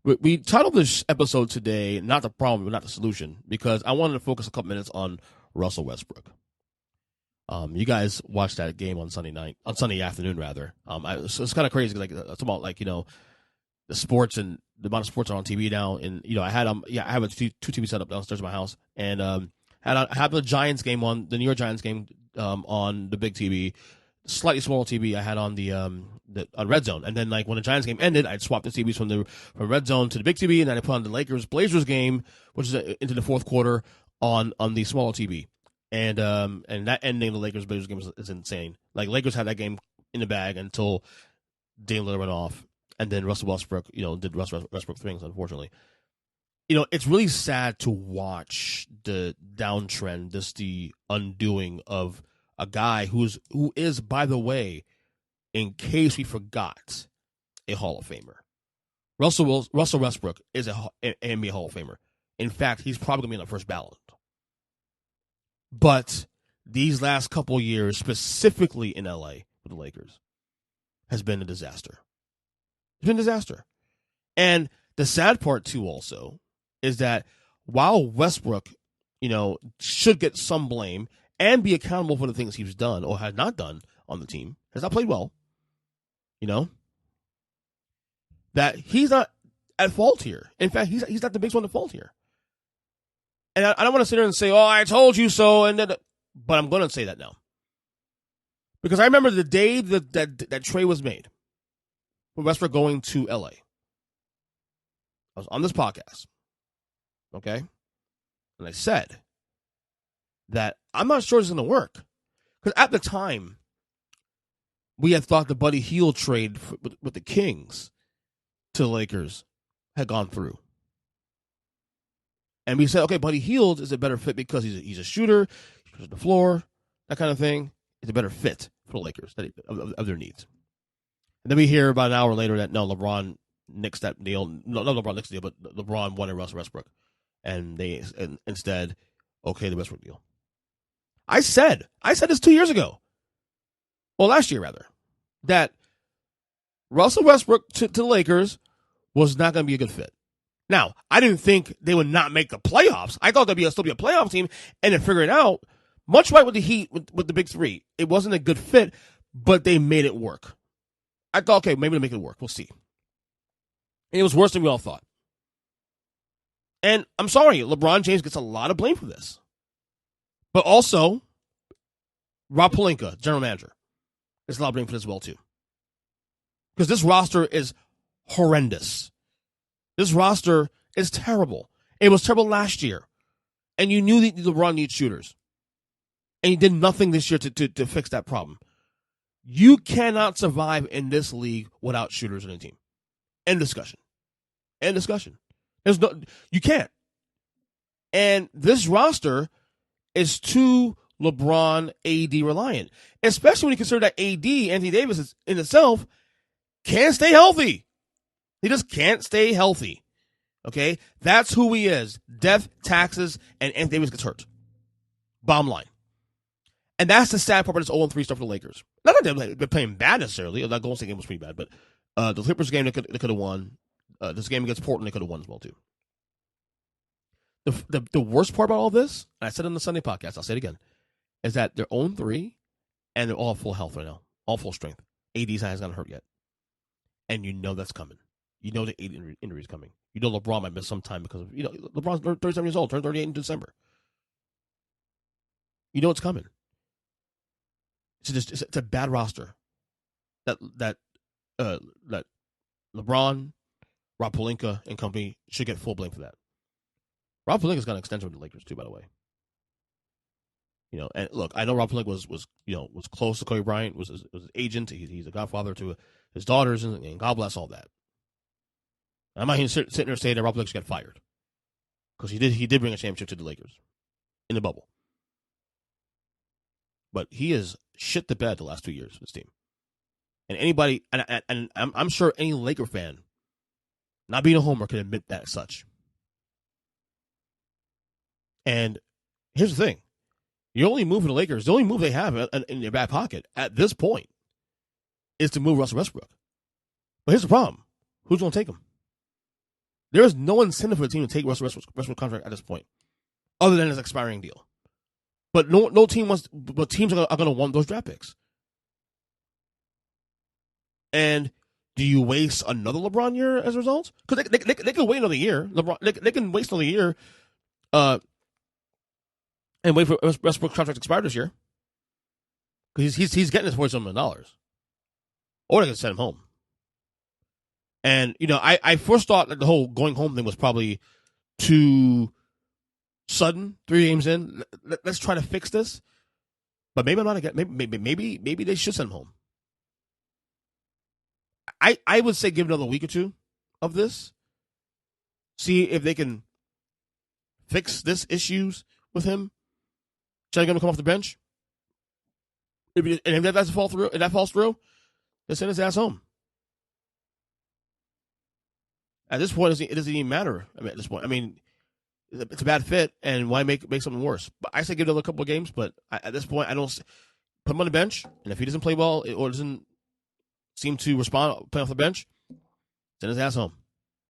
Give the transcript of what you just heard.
We titled this episode today, not the problem, but not the solution, because I wanted to focus a couple minutes on Russell Westbrook. You guys watched that game on Sunday afternoon, rather. It's kind of crazy. Like, it's about, like, the sports and the amount of sports are on TV now. And, I have a two TV set up downstairs in my house, and had the Giants game on, the New York Giants game, on the big TV, slightly smaller TV I had on the on Red Zone. And then, like, when the Giants game ended, I'd swap the TVs from Red Zone to the big TV, and then I put on the Lakers-Blazers game, which is into the fourth quarter, on the smaller TV. And that ending of the Lakers-Blazers game is insane. Like, Lakers had that game in the bag until Dame Lillard went off, and then Russell Westbrook, did Westbrook things, unfortunately. It's really sad to watch the downtrend, just the undoing of a guy who is, by the way, in case we forgot, a Hall of Famer. Russell Westbrook is an NBA Hall of Famer. In fact, he's probably going to be on the first ballot. But these last couple years, specifically in LA with the Lakers, has been a disaster. It's been a disaster. And the sad part, too, also, is that while Westbrook, should get some blame and be accountable for the things he's done or has not done on the team, has not played well, that he's not at fault here. In fact, he's not the biggest one at fault here. And I don't want to sit there and say, I told you so, but I'm going to say that now. Because I remember the day that trade was made, with Westbrook going to LA. I was on this podcast, okay? And I said that I'm not sure it's going to work. Because at the time, we had thought the Buddy Hield trade with the Kings to the Lakers had gone through. And we said, okay, Buddy Hield is a better fit because he's a shooter, he shoots the floor, that kind of thing. It's a better fit for the Lakers of their needs. And then we hear about an hour later that, no, LeBron nixed that deal. No, not LeBron nixed the deal, but LeBron wanted Russell Westbrook. And they instead, okay, the Westbrook deal. I said this 2 years ago. Well, last year, rather. That Russell Westbrook to the Lakers was not going to be a good fit. Now, I didn't think they would not make the playoffs. I thought there'd still be a playoff team and then figure it out. Much like with the Heat, with the big three. It wasn't a good fit, but they made it work. I thought, okay, maybe they'll make it work. We'll see. And it was worse than we all thought. And I'm sorry, LeBron James gets a lot of blame for this. But also, Rob Pelinka, general manager, gets a lot of blame for this as well, too. Because this roster is horrendous. This roster is terrible. It was terrible last year. And you knew that LeBron needs shooters. And he did nothing this year to fix that problem. You cannot survive in this league without shooters in a team. End discussion. You can't. And this roster is too LeBron AD reliant. Especially when you consider that AD, Anthony Davis, in itself, can't stay healthy. He just can't stay healthy. Okay? That's who he is. Death, taxes, and Anthony Davis gets hurt. Bottom line. And that's the sad part about this 0-3 stuff for the Lakers. Not that they're playing bad necessarily. That Golden State game was pretty bad. But the Clippers game, they could have won. This game against Portland, they could have won as well, too. The worst part about all this, and I said it on the Sunday podcast, I'll say it again, is that they're 0-3, and they're all full health right now. All full strength. AD's hasn't gotten hurt yet. And you know that's coming. You know the AD injury is coming. You know LeBron might miss some time because of, LeBron's 37 years old, turned 38 in December. You know it's coming. It's a bad roster. That LeBron, Rob Pelinka, and company should get full blame for that. Rob Pelinka's got an extension with the Lakers too, by the way. And look, I know Rob Pelinka was close to Kobe Bryant, was his agent. He's a godfather to his daughters, and God bless all that. I'm not here sitting there saying that Rob Pelinka got fired because he did bring a championship to the Lakers in the bubble. But he is shit the bed the last 2 years for this team. And anybody, and I'm sure any Laker fan, not being a homer, can admit that as such. And here's the thing. The only move for the Lakers, the only move they have in their back pocket at this point is to move Russell Westbrook. But here's the problem. Who's going to take him? There is no incentive for the team to take Westbrook's contract at this point, other than his expiring deal. But no team wants. But teams are going to want those draft picks. And do you waste another LeBron year as a result? Because they can wait another year. They can waste another year, and wait for Westbrook's contract to expire this year. Because he's getting his $47 million, or they can send him home. And I first thought that the whole going home thing was probably too sudden. 3 games in, let's try to fix this. But maybe I'm not again. Maybe they should send him home. I would say give another week or two of this. See if they can fix this issues with him. Try to get him to come off the bench. And if that falls through, then send his ass home. At this point, it doesn't even matter. At this point, it's a bad fit, and why make something worse? But I say give another couple of games. But at this point, I don't put him on the bench, and if he doesn't play well or doesn't seem to respond, play off the bench, send his ass home.